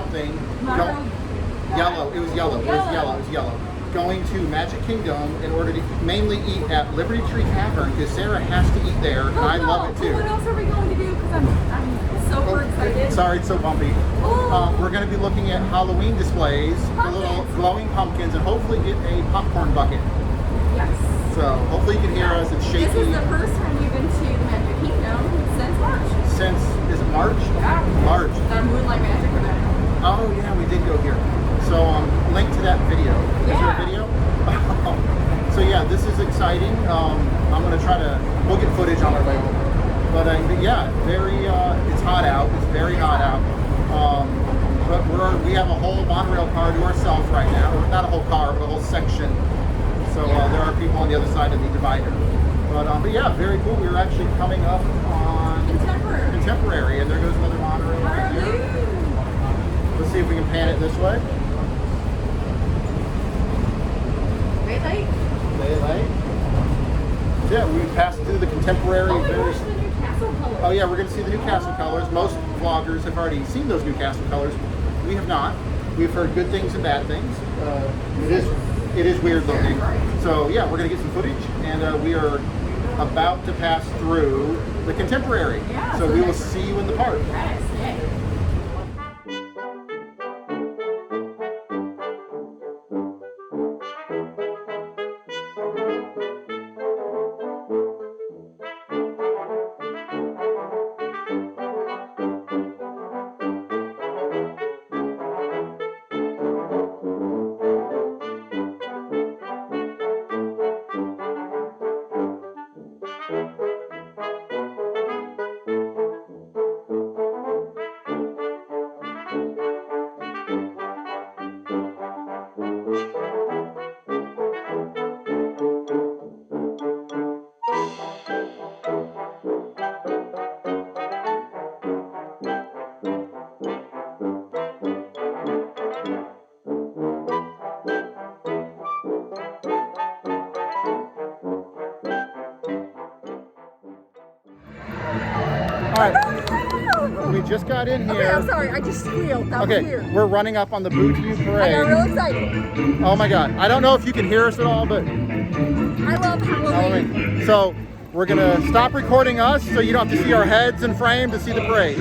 something. Yellow. It was yellow. It was yellow. Going to Magic Kingdom in order to mainly eat at Liberty Tree Tavern because Sarah has to eat there, and I love it too. What else are we going to do? Because I'm super excited. Sorry, it's so bumpy. We're going to be looking at Halloween displays, the little glowing pumpkins, and hopefully get a popcorn bucket. Yes. So hopefully you can hear us. It's shaky. This is the first time we've been to the Magic Kingdom since March. Is it March? Yeah. March. Moonlight Magic event. Oh yeah, we did go here. So link to that video. Is there a video? So yeah, this is exciting. I'm gonna try to. We'll get footage on our way over. But yeah, very. It's hot out. It's very hot out. But we have a whole monorail car to ourselves right now. Not a whole car, but a whole section. So there are people on the other side of the divider. But yeah, very cool. We were actually coming up on Contemporary, and there goes another monorail right here. Let's see if we can pan it this way. Daylight. Yeah, we passed through the Contemporary. Oh my gosh, the new castle colors. Oh yeah, we're going to see the new castle colors. Most vloggers have already seen those new castle colors. We have not. We've heard good things and bad things. It is weird looking. So yeah, we're going to get some footage, and we are about to pass through the Contemporary. Yeah, so we will see you in the park. Yes. Alright, we just got in here. Okay, I'm sorry, I just squealed. That was weird. We're running up on the Boo to You parade. I got real excited. Oh my god. I don't know if you can hear us at all, but I love Halloween. So we're gonna stop recording us so you don't have to see our heads in frame to see the parade.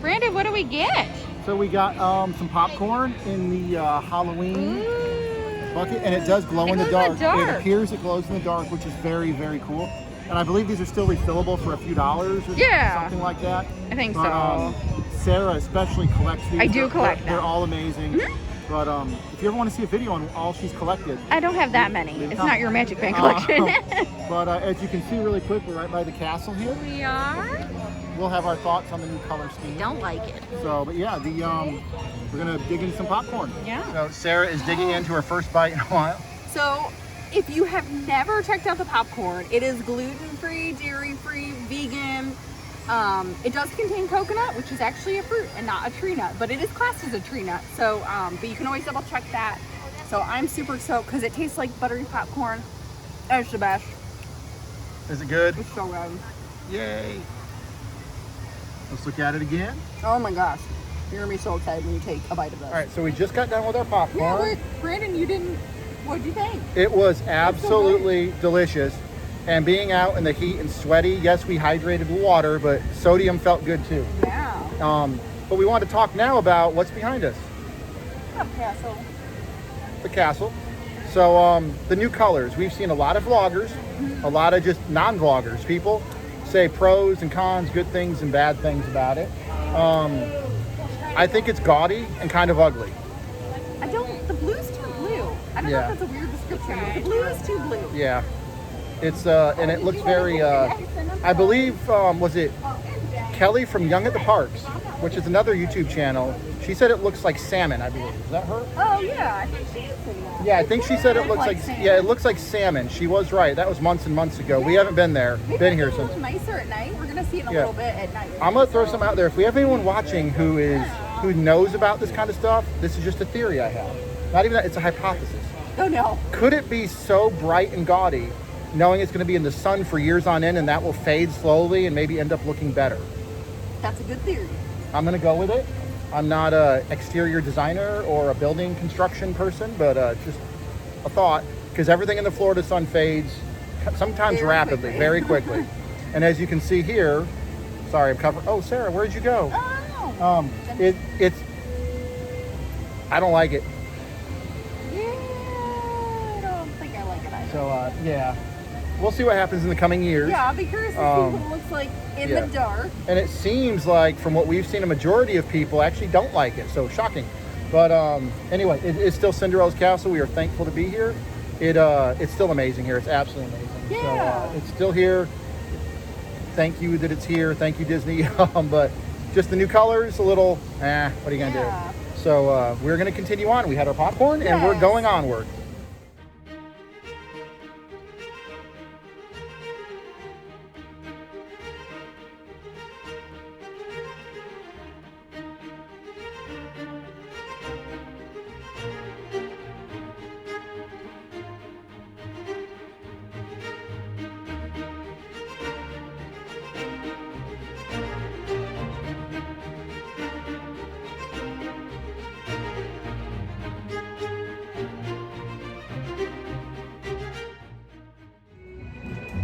Brandon, what do we get? So we got some popcorn in the Halloween bucket, and it does glow in the dark. It appears it glows in the dark, which is very, very cool. And I believe these are still refillable for a few dollars or something like that. I think so. Sarah especially collects these. I do collect them. They're all amazing. But if you ever want to see a video on all she's collected. I don't have that many. It's not your Magic Band collection. But as you can see really quick, we're right by the castle here. We are. We'll have our thoughts on the new color scheme. Don't like it. So, but yeah, we're gonna dig into some popcorn. Yeah. So Sarah is digging into her first bite in a while. So, if you have never checked out the popcorn, it is gluten-free, dairy-free, vegan. It does contain coconut, which is actually a fruit and not a tree nut, but it is classed as a tree nut. So, but you can always double check that. So I'm super stoked because it tastes like buttery popcorn. It's the best. Is it good? It's so good. Yay. Let's look at it again. Oh my gosh. You're gonna be so excited when you take a bite of this. All right, so we just got done with our popcorn. Yeah, wait, Brandon, you didn't. What'd you think? It was absolutely delicious. And being out in the heat and sweaty, yes, we hydrated with water, but sodium felt good too. Yeah. But we want to talk now about what's behind us. Castle. The castle. So the new colors. We've seen a lot of vloggers, a lot of just non-vloggers. People say pros and cons, good things and bad things about it. I think it's gaudy and kind of ugly. The blue's too blue. I don't know if that's a weird description, but the blue is too blue. Yeah. It's, and it looks very, I believe, was it Kelly from Young at the Parks, which is another YouTube channel. She said it looks like salmon, I believe. Is that her? Oh, yeah. I think she is saying that. Yeah, I think she said it looks like, yeah, it looks like salmon. She was right. That was months and months ago. We haven't been there, been here since. It's nicer at night. We're going to see it in a little bit at night. I'm going to throw some out there. If we have anyone watching who knows about this kind of stuff, this is just a theory I have. Not even that, it's a hypothesis. Oh, no. Could it be so bright and gaudy, knowing it's going to be in the sun for years on end, and that will fade slowly and maybe end up looking better? That's a good theory. I'm going to go with it. I'm not an exterior designer or a building construction person, but just a thought, because everything in the Florida sun fades sometimes Very rapidly, quickly. very quickly. And as you can see here, sorry, I'm covering. Oh, Sarah, where'd you go? Oh. It's, I don't like it. Yeah, I don't think I like it either. So, yeah. We'll see what happens in the coming years. Yeah, I'll be curious to see what it looks like in the dark. And it seems like, from what we've seen, a majority of people actually don't like it. So shocking. But anyway, it's still Cinderella's Castle. We are thankful to be here. It's still amazing here. It's absolutely amazing. Yeah. So it's still here. Thank you that it's here. Thank you, Disney. But just the new colors, a little, what are you going to do? So we're going to continue on. We had our popcorn and we're going onward.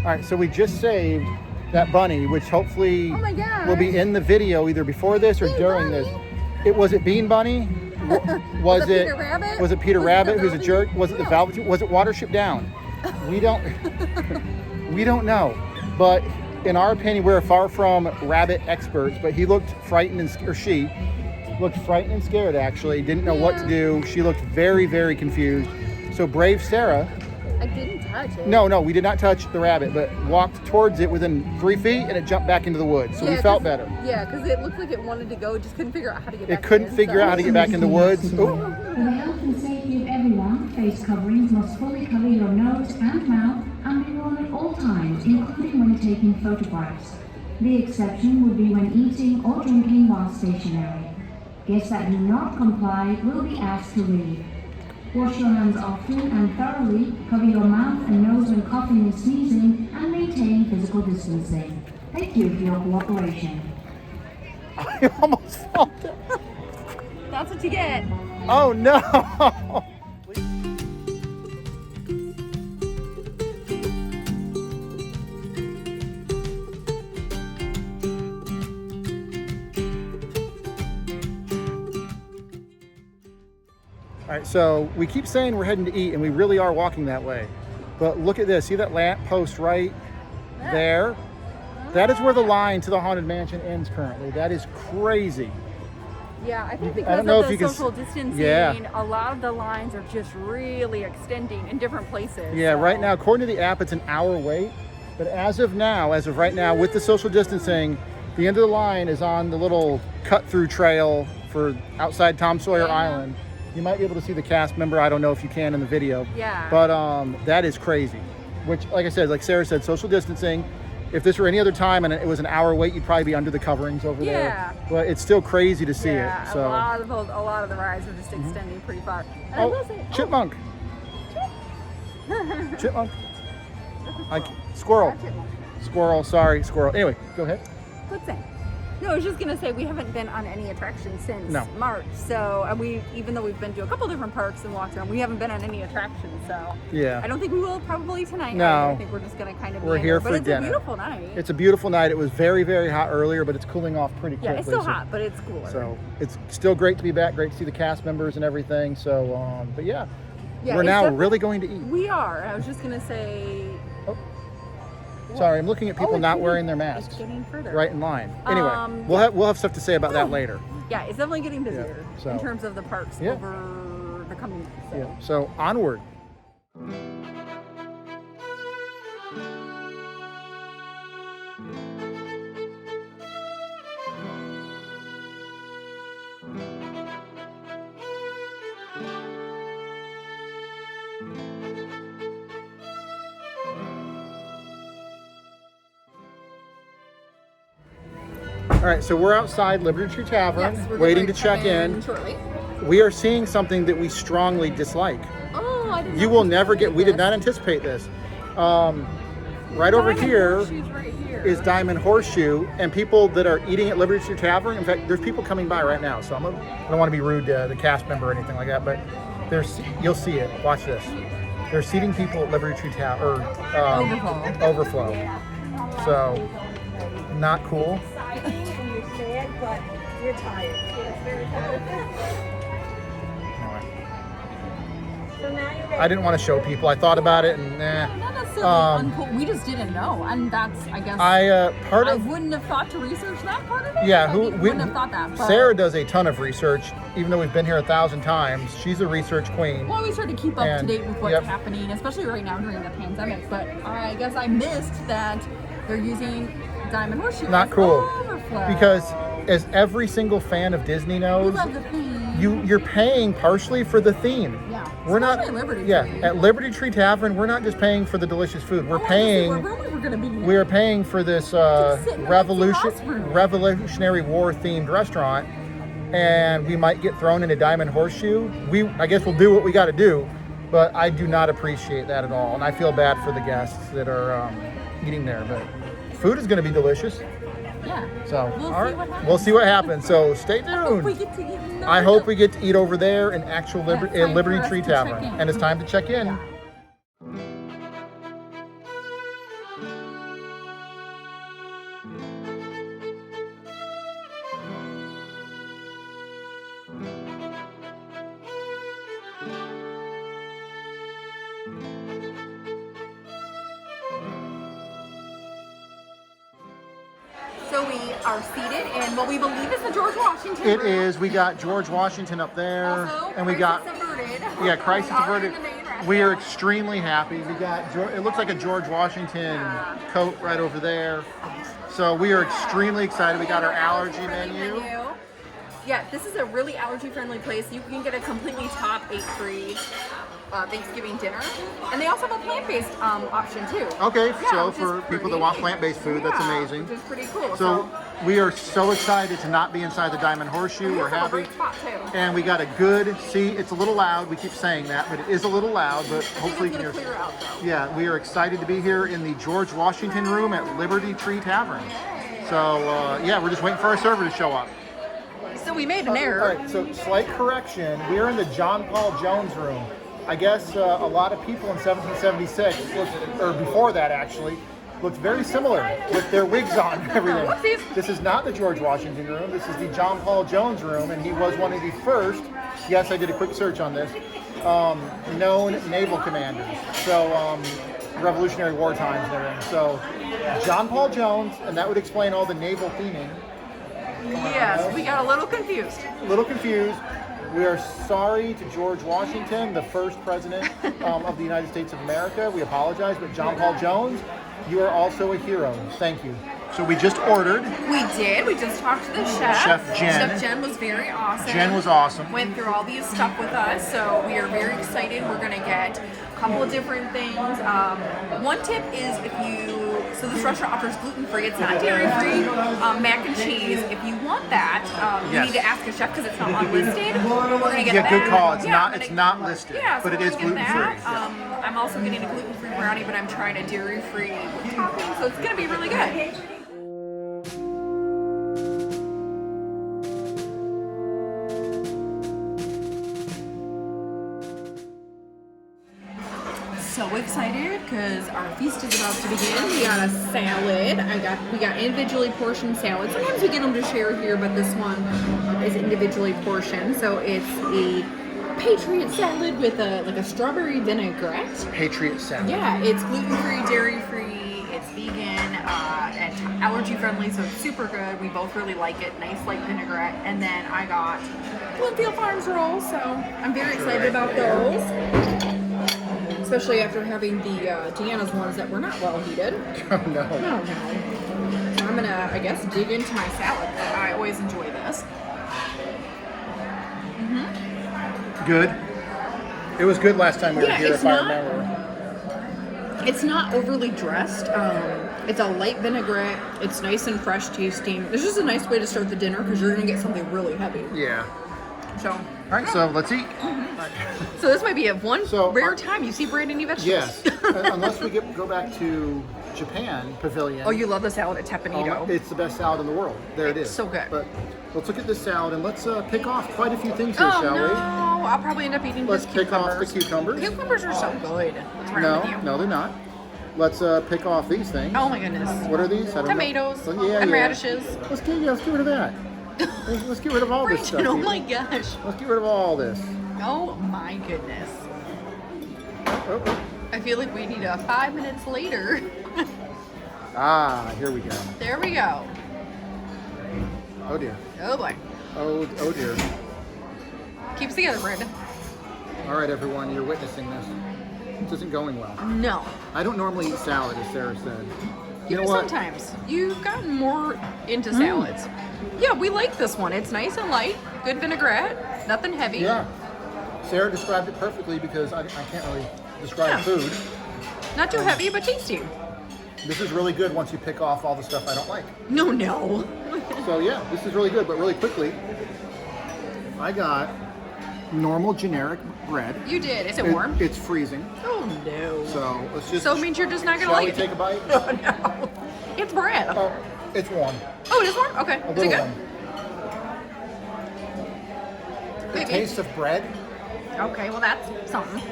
All right, so we just saved that bunny, which hopefully will be in the video either before this or during this. Was it Bean Bunny? Was it Peter Rabbit? Was it Peter Rabbit, who's a jerk? Was it the Velvet? Was it Watership Down? We don't know. But in our opinion, we're far from rabbit experts. But he looked frightened or she looked frightened and scared. Actually, didn't know what to do. She looked very, very confused. So brave Sarah. I didn't touch it. No, we did not touch the rabbit, but walked towards it within 3 feet, and it jumped back into the woods. So we felt better. Yeah, because it looked like it wanted to go. It just couldn't figure out how to get back. It couldn't figure out how to get back in the woods. For the health and safety of everyone, face coverings must fully cover your nose and mouth and be worn at all times, including when taking photographs. The exception would be when eating or drinking while stationary. Guests that do not comply will be asked to leave. Wash your hands often and thoroughly, cover your mouth and nose when coughing and sneezing, and maintain physical distancing. Thank you for your cooperation. I almost fell down. That's what you get. Oh no! All right, so we keep saying we're heading to eat, and we really are walking that way. But look at this. See that lamp post right there? That is where the line to the Haunted Mansion ends currently. That is crazy. Yeah, I think I because don't know of if the you can social distancing, a lot of the lines are just really extending in different places. Yeah, so. right now, according to the app, it's an hour wait. But as of right now, with the social distancing, the end of the line is on the little cut-through trail for outside Tom Sawyer Island. You might be able to see the cast member. I don't know if you can in the video. Yeah. But that is crazy. Which, like I said, like Sarah said, social distancing. If this were any other time and it was an hour wait, you'd probably be under the coverings over there. But it's still crazy to see it. So a lot of the rides are just extending pretty far. And I will say, chipmunk. Chipmunk. Squirrel. Chipmunk. Squirrel. Sorry, squirrel. Anyway, go ahead. Good thing. No, I was just gonna say we haven't been on any attractions since No. March. So, and even though we've been to a couple different parks and walked around, we haven't been on any attractions. So, Yeah. I don't think we will probably tonight. No. either. I think we're just gonna kind of. We're be here in there. for But dinner. It's a beautiful night. It's a beautiful night. It was very, very hot earlier, but it's cooling off pretty quickly. Yeah, it's still so- hot, but it's cooler. So it's still great to be back. Great to see the cast members and everything. So, but yeah, Yeah, we're it's now definitely- really going to eat. We are. I was just gonna say. Sorry, I'm looking at people it's not getting- wearing their It's masks getting further. right in line. Anyway, Um, we'll have stuff to say about that later. Yeah, it's definitely getting busier so- in terms of the parks Yeah. over the coming weeks. So. Yeah. So onward. All right, so we're outside Liberty Tree Tavern, Yes, we're waiting to gonna check come in. shortly. We are seeing something that we strongly dislike. Oh, I didn't You know will we never get. started We did this. not anticipate this. Right over Diamond here Horseshoes right here. is Diamond Horseshoe, and people that are eating at Liberty Tree Tavern. In fact, there's people coming by right now, so I don't want to be rude to the cast member or anything like that, but you'll see it. Watch this. They're seating people at Liberty Tree Tavern overflow. So, not cool. But you're tired. Anyway, So now you're ready. I didn't want to show people. I thought about it, and Not necessarily Um, uncool. We just didn't know, and that's I guess I I wouldn't have thought to research that part of it. Yeah, I wouldn't have thought that. But, Sarah does a ton of research, even though we've been here 1,000 times. She's a research queen. Well, we try to keep up And- to date with what's yep. happening, especially right now during the pandemic. But I guess I missed that they're using Diamond Horseshoe. Not as cool. overflow. Because as every single fan of Disney we knows, love the theme. you're paying partially for the theme. Yeah, We're not especially Liberty Yeah, Tree. at Liberty Tree Tavern, we're not just paying for the delicious food. We're I wanted to see paying what room we were gonna be in. we are paying for this Just sit in the Mickey Mouse room. Revolutionary War themed restaurant, and we might get thrown into Diamond Horseshoe. I guess we'll do what we got to do, but I do not appreciate that at all, and I feel bad for the guests that are eating there. But food is going to be delicious, Yeah. so We'll all see right, what happens. we'll see what happens. So stay I hope we tuned. get to eat another I hope we get to eat over there in actual Yeah, it's time Liberty for us Tree to check Tavern, in. and it's time to check in. Yeah. So we are seated in what we believe is the George Washington It room. is. We got George Washington up there, Also, and we got Crisis Averted. yeah, Crisis We are Averted. in the main restaurant. We are extremely happy. We got it looks like a George Washington coat right over there. So we are extremely excited. We got our allergy menu. Yeah, this is a really allergy-friendly place. You can get a completely top 8 free Thanksgiving dinner, and they also have a plant-based option too. Okay, Yeah, so which is for people that pretty want neat. plant-based food, that's Yeah, amazing. Which is pretty cool. So we are so excited to not be inside the Diamond Horseshoe. we We're also have a happy. great spot too. And we got a good seat. It's a little loud. We keep saying that, but it is a little loud. But I think hopefully it's you gonna can hear. clear out though. Yeah, we are excited to be here in the George Washington room at Liberty Tree Tavern. So yeah, we're just waiting for our server to show up. So we made an All error. right, so slight correction. We're in the John Paul Jones room. I guess a lot of people in 1776, or before that actually, looked very similar with their wigs on and everything. Whoopsies. This is not the George Washington room. This is the John Paul Jones room, and he was one of the first, yes, I did a quick search on this, known naval commanders. So Revolutionary War times and everything. So John Paul Jones, and that would explain all the naval theming. Yes, we got a little confused. A little confused. We are sorry to George Washington, the first president of the United States of America. We apologize, but John Paul Jones, you are also a hero. Thank you. So we just ordered. We did. We just talked to the chef. Chef Jen. Chef Jen was very awesome. Jen was awesome. Went through all these stuff with us, so we are very excited. We're gonna get a couple of different things. One tip is so this restaurant offers gluten-free. It's not dairy-free. Mac and cheese. If you want that, you Yes. need to ask a chef because it's not unlisted. We're gonna get Yeah, that. good call. It's Yeah, not. I'm It's gonna- not listed, Yeah, but so it is we're gonna get gluten-free. that. I'm also getting a gluten-free brownie, but I'm trying a dairy-free topping, so it's gonna be really good. so excited because our feast is about to begin. We got a salad. We got individually portioned salad. Sometimes we get them to share here, but this one is individually portioned. So it's a Patriot salad with a strawberry vinaigrette. Patriot salad. Yeah, it's gluten-free, dairy-free, it's vegan, and allergy-friendly, so it's super good. We both really like it. Nice light vinaigrette. And then I got Bloomfield Farms rolls, so I'm very excited about those. Especially after having the Deanna's ones that were not well heated. Oh no. No. So I'm gonna, I guess, dig into my salad. I always enjoy this. Good. It was good last time we were Yeah, here, it's if I not- remember. It's not overly dressed. It's a light vinaigrette. It's nice and fresh tasting. It's just a nice way to start the dinner because you're gonna get something really heavy. Yeah. So. All right, so let's eat. So this might be a So, rare time you see brand new vegetables. Yes. Unless we go back to Japan Pavilion. Oh, you love the salad at Oh, Tepanito. it's the best salad in the world. There it is. So good. But let's look at this salad and let's pick off quite a few things here, Oh shall no! we? I'll probably end up eating Let's just pick off the cucumbers. cucumbers. Cucumbers are so good. What's wrong No, with you? no, they're not. Let's pick off these things. Oh my goodness. What are these? I don't know. Tomatoes Oh, yeah, and yeah. radishes. Let's get rid of that. Let's get rid of all this stuff. Oh here. my gosh. Let's get rid of all this. Oh my goodness. Oh. I feel like we need a 5 minutes later. Ah, here we go. There we go. Oh dear. Oh boy. Oh dear. Keeps together, Brandon. All right, everyone, you're witnessing this. This isn't going well. No. I don't normally eat salad, as Sarah said. You know Even what? sometimes. You've gotten more into salads. Yeah, we like this one. It's nice and light. Good vinaigrette. Nothing heavy. Yeah. Sarah described it perfectly because I can't really describe Yeah. food. Not too heavy, but tasty. This is really good once you pick off all the stuff I don't like. No. So yeah, this is really good, but really quickly, I got normal generic bread. You did. Is it warm? It's freezing. Oh no. So let's just. So it means you're just not gonna Shall like we it. take a bite? Oh no. It's bread. Oh, it's warm. Oh, it is warm? Okay. A Is it little good? warm. The Maybe. taste of bread. Okay, well that's something.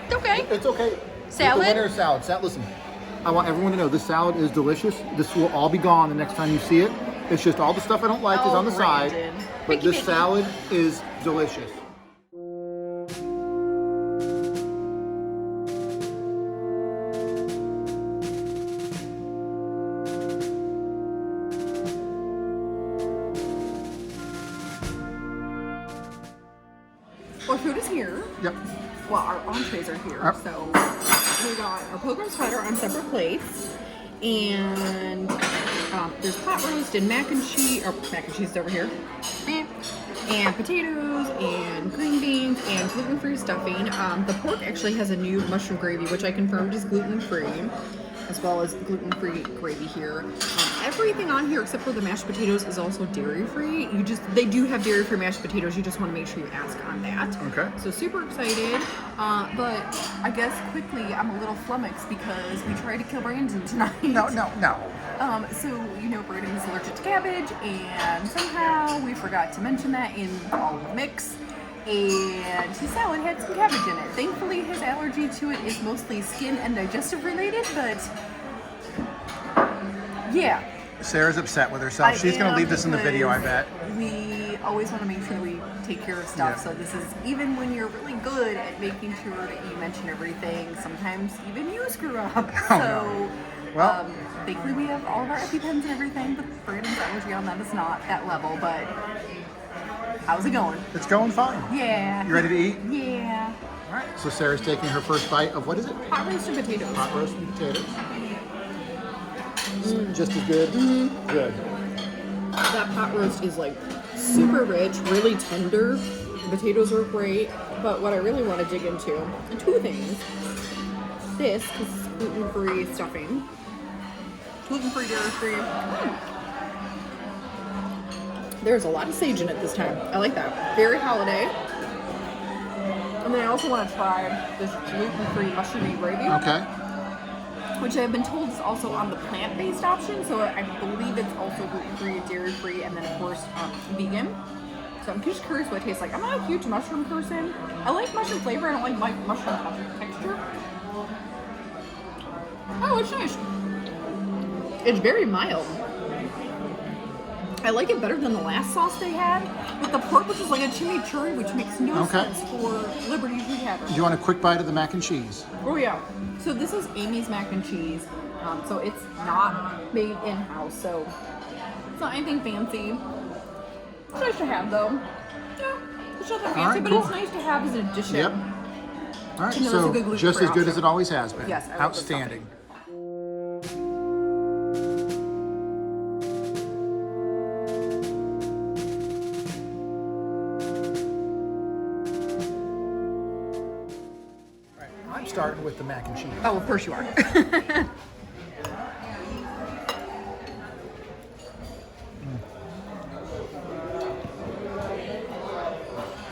It's okay. It's okay. Salad? The winner is salad. Listen, I want everyone to know this salad is delicious. This will all be gone the next time you see it. It's just all the stuff I don't like is Oh, on the side. Brandon. But Picky, this picky. salad is delicious. Our food is here. Yep. Well, our entrees are here. Yep. So we got our pilgrim sweater on separate plates. And there's pot roast and mac and cheese. Or mac and cheese is over here. And potatoes and green beans and gluten-free stuffing. The pork actually has a new mushroom gravy, which I confirmed is gluten-free, as well as gluten-free gravy here. Everything on here except for the mashed potatoes is also dairy-free. They do have dairy-free mashed potatoes. You just want to make sure you ask on that. Okay. So super excited. But I guess quickly I'm a little flummoxed because we tried to kill Brandon tonight. No. So, you know, Brandon is allergic to cabbage, and somehow we forgot to mention that in all of the mix. And his salad had some cabbage in it. Thankfully, his allergy to it is mostly skin and digestive related, but yeah. Sarah's upset with herself. She's going to leave this in the video, I bet. We always want to make sure that we take care of stuff. Yeah. So this is, even when you're really good at making sure that you mention everything, sometimes even you screw up. Oh, no. Well- thankfully we have all of our EpiPens and everything, but Brandon's allergy on that is not that level, but how's it going? It's going fine. Yeah. You ready to eat? Yeah. All right. So Sarah's taking her first bite of what is it? Hot roasted potatoes. Hot roast and potatoes. Just as good? Good. That pot roast is like super rich, really tender. The potatoes are great, but what I really want to dig into, two things. This, because it's gluten-free stuffing. Gluten-free, dairy-free. There's a lot of sage in it this time. I like that. Very holiday. And then I also want to try this gluten-free mushroomy gravy. Okay. Which I've been told is also on the plant-based option, so I believe it's also gluten-free, dairy-free, and then of course vegan. So I'm just curious what it tastes like. I'm not a huge mushroom person. I like mushroom flavor, I don't like mushroom texture. Oh, it's nice. It's very mild. I like it better than the last sauce they had with the pork, which is like a chimichurri, which makes no sense for Liberty Tree Tavern. Do you want a quick bite of the mac and cheese? Oh yeah. So this is Amy's mac and cheese. So it's not made in-house, so it's not anything fancy. It's nice to have though. Yeah, it's not that fancy, but it's nice to have as an addition. Yep. All right, You know, so it's a good gluten-free just as good option. as it always has been. Yes, I love this Outstanding. All right, I'm starting with the mac and cheese. Oh, of course you are.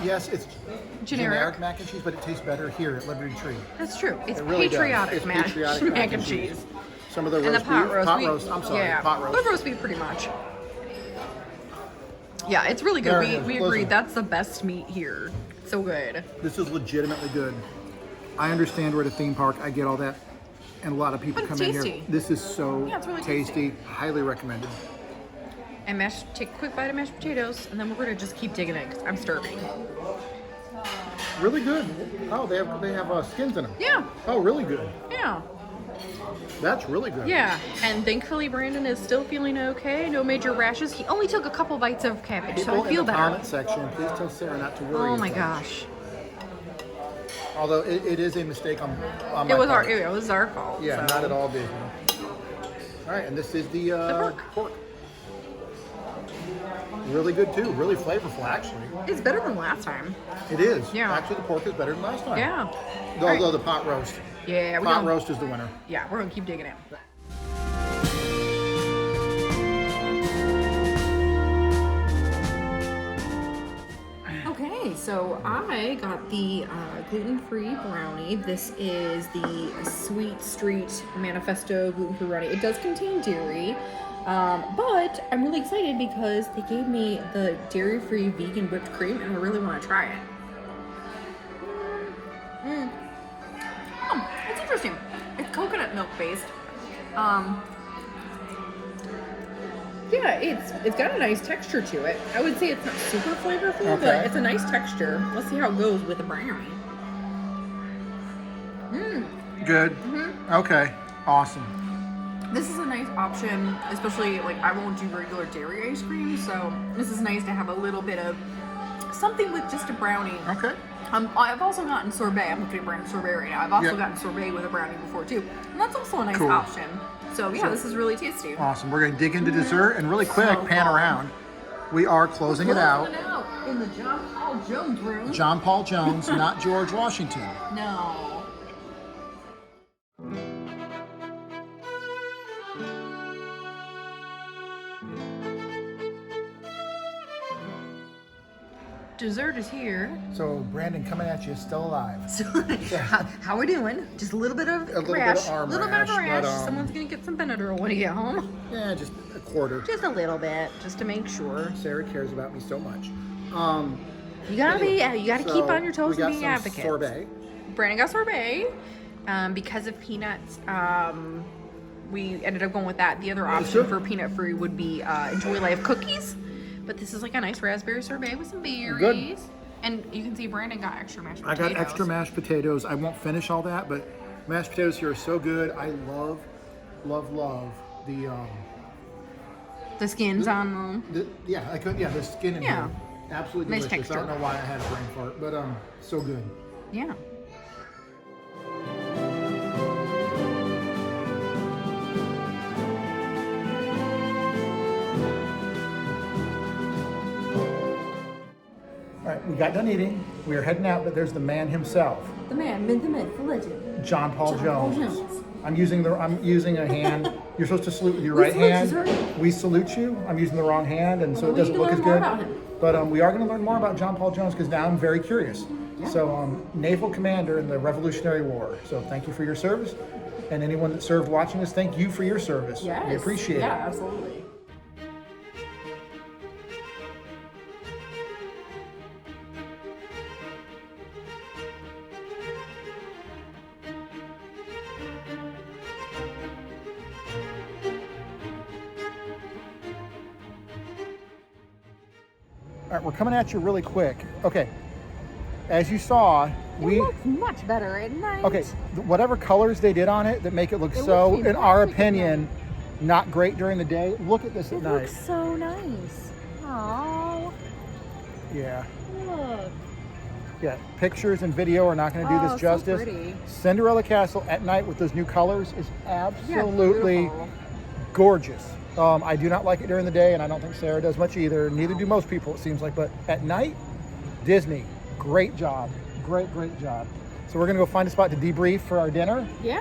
Yes, it's Generic. mac and cheese, but it tastes better here at Liberty Tree. That's true. It's It really does. patriotic, It's mac, patriotic mac and cheese. Some of the And roast the pot beef, roast. pot roast. I'm sorry, yeah, pot roast. The roast beef, pretty much. Yeah, it's really good. There We it is. agreed Listen. that's the best meat here. So good. This is legitimately good. I understand we're at a theme park. I get all that. And a lot of people But it's come in here. tasty. This is so Yeah, it's really tasty. Highly recommended. And take a quick bite of mashed potatoes, and then we're gonna just keep digging in because I'm starving. Really good. Oh, they have skins in them. Yeah, Oh, really good. yeah, That's really good. yeah. And thankfully, Brandon is still feeling okay. No major rashes. He only took a couple bites of cabbage, so People I feel in the better. comment section, please tell Sarah not to worry. Oh my as much. gosh, Although it is a mistake on my it was part. our fault. Yeah, so. not at all, Disney. All right, and this is the pork. Really good too. Really flavorful, actually. It's better than last time. It is. Yeah. Actually, the pork is better than last time. Yeah. Although the pot roast. Yeah, Pot roast is the winner. Yeah, we're gonna keep digging in. Okay, so I got the gluten-free brownie. This is the Sweet Street Manifesto gluten-free brownie. It does contain dairy, but I'm really excited because they gave me the dairy-free vegan whipped cream, and I really want to try it. Oh, it's interesting. It's coconut milk based. Yeah, it's got a nice texture to it. I would say it's not super flavorful, but it's a nice texture. Let's see how it goes with the brownie. Good. Okay. Awesome. This is a nice option, especially like I won't do regular dairy ice cream, so this is nice to have a little bit of something with just a brownie. Okay. I've also gotten sorbet. I'm looking at brand sorbet right now. I've also Yep. gotten sorbet with a brownie before too, and that's also a nice Cool. option. So yeah, this is really tasty. Awesome. We're going to dig into dessert and really quick So pan fun. around. We are closing it out. In the John Paul Jones room. John Paul Jones, not George Washington. No. Dessert is here. So Brandon coming at you, still alive. So, how we doing? Just a little bit of little bit rash. of arm little bit of rash, rash. but, Someone's gonna get some Benadryl when you get home. Yeah, just a quarter. Just a little bit, just to make sure. Sarah cares about me so much. You gotta So, keep on your we toes got and be some advocates. sorbet. Brandon got sorbet. Because of peanuts, we ended up going with that. The other option for peanut free would be Enjoy Life cookies. But this is like a nice raspberry sorbet with some berries. Good. And you can see Brandon got extra mashed I potatoes. got extra mashed potatoes. I won't finish all that, but mashed potatoes here are so good. I love The skins on them. the skin in Yeah. here. Absolutely Nice delicious. I don't texture. know why I had a brain fart, but so good. Yeah. All right, we got done eating. We are heading out, but there's the man himself, The man, the myth, the legend. John Paul John Paul Jones. Jones. I'm using a hand. You're supposed to salute with your We right salute you, hand. sir. We salute you. I'm using the wrong hand, and so Well, it we doesn't can look as learn more good. about him. But we are going to learn more about John Paul Jones because now I'm very curious. So, naval commander in the Revolutionary War. So, thank you for your service, and anyone that served watching this, thank you for your service. Yes. We appreciate Yeah, it. absolutely. All right, we're coming at you really quick. Okay, as you saw, It looks much better at night. okay, whatever colors they did on it that make it look It so, looks in our fantastic at opinion, not great during the day. Look at this at It night. looks so nice. Oh, Yeah, look. yeah. Pictures and video are not going to do Oh, this justice. So pretty. Cinderella Castle at night with those new colors is absolutely beautiful. gorgeous. I do not like it during the day, and I don't think Sarah does much either. Neither do most people, it seems like. But at night, Disney, great job. Great job. So we're going to go find a spot to debrief for our dinner. Yeah.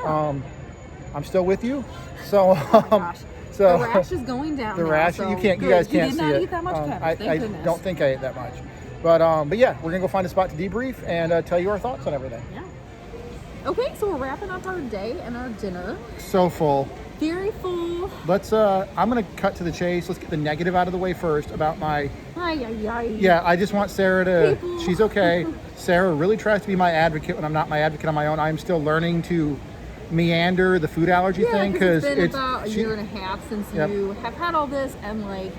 I'm still with you. So, Gosh. so The rash is going down. the now, rash, so you can't, you good. guys You can't did see not it. eat that much cabbage. Thank I goodness. don't think I ate that much. But yeah, we're going to go find a spot to debrief and tell you our thoughts on everything. Yeah. Okay, so we're wrapping up our day and our dinner. So full. Very full. Let's I'm gonna cut to the chase. Let's get the negative out of the way first about my Ay. yeah, I just want Sarah to People. she's okay. Sarah really tries to be my advocate when I'm not my advocate on my own. I'm still learning to meander the food allergy Yeah, thing because it's been about a year and a half since Yep. you have had all this, and like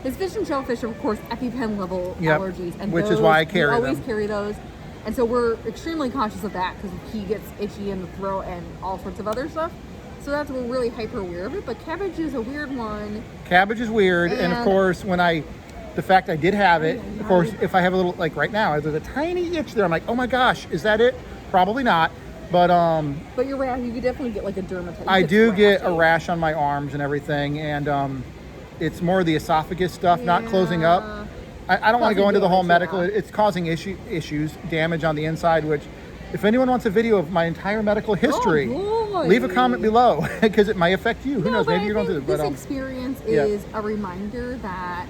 his fish and shellfish are of course EpiPen level Yep. allergies, and Which is those, why I carry we always them. carry those, and so we're extremely conscious of that because he gets itchy in the throat and all sorts of other stuff. So that's we're really hyper aware of it. But cabbage is a weird one. Cabbage is weird, and of And- course the fact I did have it, of course, if I have a little, like right now, there's a tiny itch there. I'm like, oh my gosh, is that it? Probably not. But But you're right, you could definitely get like a dermatitis. I do get a rash. rash on my arms and everything, and it's more the esophagus stuff not closing up. I don't want to go Causing into the whole damage, medical. yeah. It's causing issues, damage on the inside. Which, if anyone wants a video of my entire medical history, boy. leave a comment below because it might affect you. Who No, knows? but Maybe I you're going think through it. this But experience yeah. is a reminder that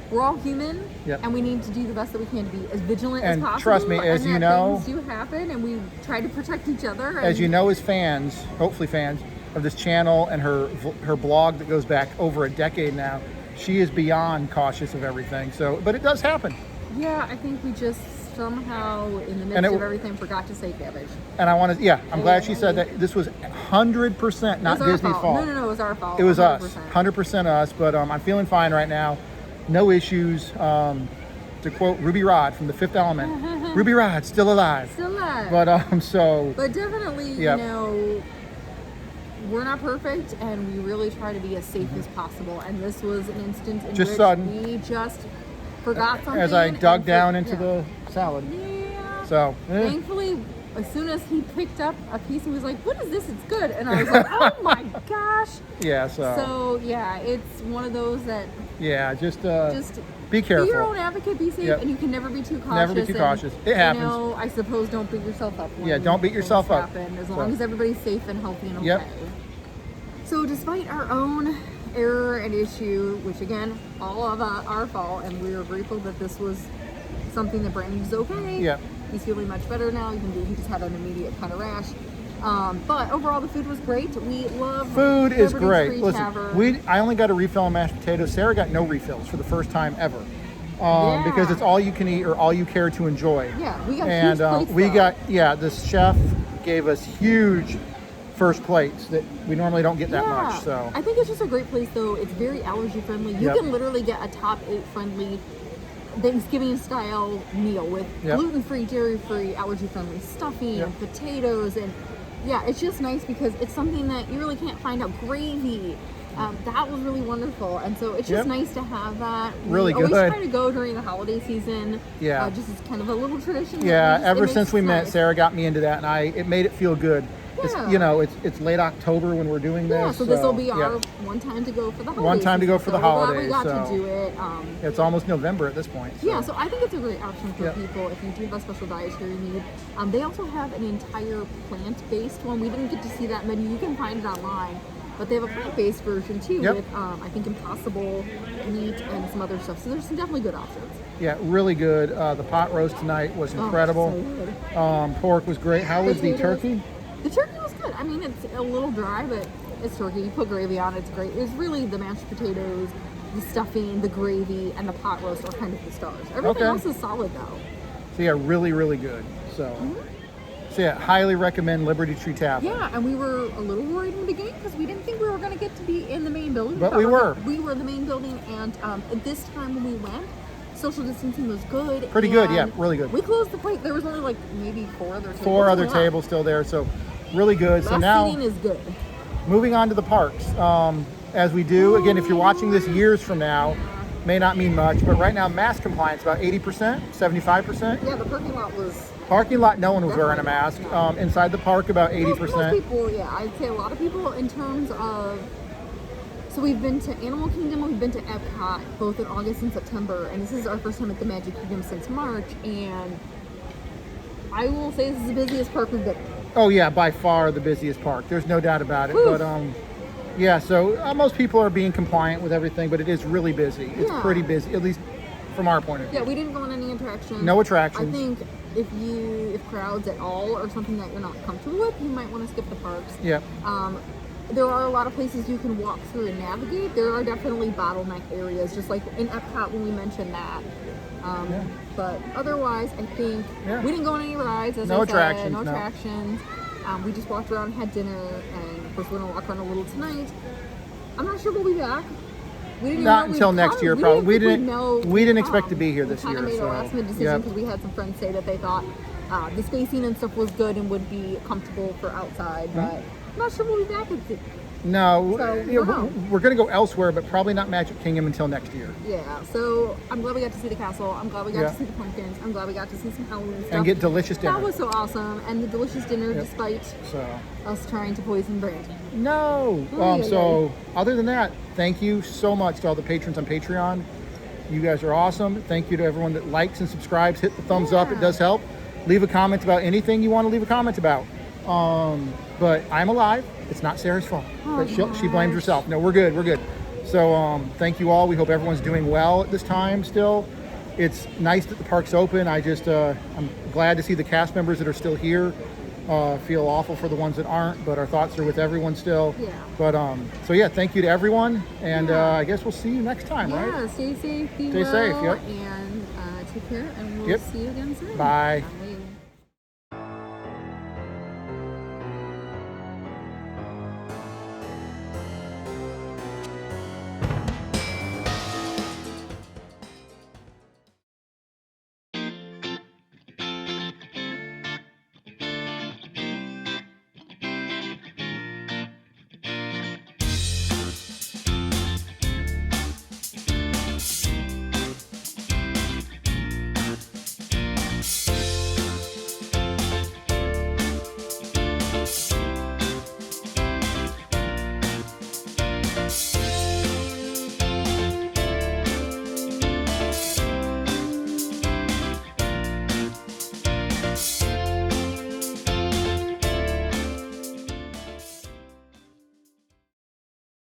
we're all human, Yep. and we need to do the best that we can to be as vigilant And as possible. trust me, as and you that know- things do happen, and we try to protect each other. as and- you know, as fans, hopefully fans of this channel and her blog that goes back over a decade now, she is beyond cautious of everything. So, but it does happen. yeah, I think we just somehow, in the midst And it- of everything, forgot to say cabbage. And I want to, yeah, I'm glad she said that. This was 100% not It was our Disney's fault. No, it was our fault. It was us, 100%. 100% us. But I'm feeling fine right now. No issues. To quote Ruby Rod from The Fifth Element, Ruby Rod still alive. Still alive. But so But definitely, Yep. you know, we're not perfect, and we really try to be as safe as possible. And this was an instance in Just which sudden. we just forgot something. as I and dug down into yeah. the salad, Yeah. so Thankfully, as soon as he picked up a piece, he was like, "What is this? It's good." And I was like, "Oh my gosh!" yeah, So yeah, it's one of those that yeah, just be be your careful. own advocate, be safe, Yep. and you can never be too cautious. Never be too and, cautious. It happens. You know, I suppose don't beat yourself up. When Yeah, don't beat yourself things up. happen, as So- long as everybody's safe and healthy and okay. Yep. So despite our own error and issue, which again, all of our fault, and we are grateful that this was something that Brandon was okay. Yep. He's feeling much better now. He just had an immediate kind of rash. But overall, the food was great. We love Food is Liberty great. Tree Listen, Tavern. I only got a refill on mashed potatoes. Sarah got no refills for the first time ever. Yeah. Because it's all you can eat or all you care to enjoy. Yeah, we got And huge plates, we though. got, the chef gave us huge first plates that we normally don't get that much. So I think it's just a great place, though. It's very allergy friendly. You Yep. can literally get a top 8 friendly Thanksgiving style meal with Yep. gluten free, dairy free, allergy friendly stuffing Yep. and potatoes, and yeah, it's just nice because it's something that you really can't find out. Gravy. That was really wonderful, and so it's just Yep. nice to have that. Really we good. always try to go during the holiday season. Yeah. Just as kind of a little tradition. that yeah, it ever makes since we us met, nice. Sarah got me into that, and it made it feel good. Yeah. It's late October when we're doing this. Yeah, so this will be yeah. our one time to go for the holidays. One time to go for the holidays, We're glad we got so- to do it. It's almost November at this point. Yeah, so I think it's a great option for Yep. people if you do have a special dietary need. They also have an entire plant-based one. We didn't get to see that menu. You can find it online. But they have a plant-based version too Yep. with, I think, Impossible meat and some other stuff. So there's some definitely good options. Yeah, really good. The pot roast tonight was incredible. So good. Pork was great. How was the Potatoes. turkey? The turkey was good. I mean, it's a little dry, but it's turkey. You put gravy on it, it's great. It's really the mashed potatoes, the stuffing, the gravy, and the pot roast are kind of the stars. Everything Okay. else is solid though. So yeah, really, really good. So yeah, highly recommend Liberty Tree Tavern. Yeah, and we were a little worried in the beginning because we didn't think we were going to get to be in the main building. But we were. We were in the main building, and at this time when we went, Social distancing was good. Pretty good, yeah, and really good. We closed the place. There was only like maybe 4 other tables. 4 other Yeah. tables still there, so really good. So Last now, seating is good. moving on to the parks. As we do, again, if you're watching this years from now, may not mean much, but right now mask compliance about 80%, 75%. Yeah, the parking lot was. Parking lot, no one was wearing a mask. Inside the park, about 80%. Most people, yeah, I'd say a lot of people in terms of. So we've been to Animal Kingdom, we've been to Epcot, both in August and September, and this is our first time at the Magic Kingdom since March, and I will say this is the busiest park we've been. Oh yeah, by far the busiest park. There's no doubt about it. Whew. But yeah, so most people are being compliant with everything, but it is really busy. It's Yeah. pretty busy, at least from our point of view. Yeah, we didn't go on any attractions. No attractions. I think if crowds at all or something that you're not comfortable with, you might want to skip the parks. Yeah. There are a lot of places you can walk through and navigate. There are definitely bottleneck areas, just like in Epcot when we mentioned that. Yeah. But otherwise, I think Yeah. we didn't go on any rides, as No I said. attractions, No no. attractions. We just walked around, had dinner, and of course we're gonna walk around a little tonight. I'm not sure we'll be back. We didn't Not know until we'd next come. year, We probably. didn't think we'd know We didn't we'd expect come. to be here We this kinda year, made so, a last minute decision yep. because we had some friends say that they thought the spacing and stuff was good and would be comfortable for outside, but I'm not sure we'll be back. No, So, yeah, wow. we're going to go elsewhere, but probably not Magic Kingdom until next year. Yeah, so I'm glad we got to see the castle. I'm glad we got Yeah. to see the pumpkins. I'm glad we got to see some Halloween stuff. And get delicious dinner. That was so awesome. And the delicious dinner, Yep. despite So, us trying to poison Brandon. no. Oh, yeah, So, other than that, thank you so much to all the patrons on Patreon. You guys are awesome. Thank you to everyone that likes and subscribes. Hit the thumbs up. It Yeah. does help. Leave a comment about anything you want to leave a comment about. But I'm alive. It's not Sarah's fault. Oh, But she blames gosh. herself. No, we're good. We're good. So thank you all. We hope everyone's doing well at this time still. It's nice that the park's open. I'm glad to see the cast members that are still here. Feel awful for the ones that aren't, but our thoughts are with everyone still. Yeah. But so yeah, thank you to everyone, and Yeah. I guess we'll see you next time, Yeah, right? stay safe, be Stay well, safe, yep. and take care, and we'll Yep. see you again soon. Bye.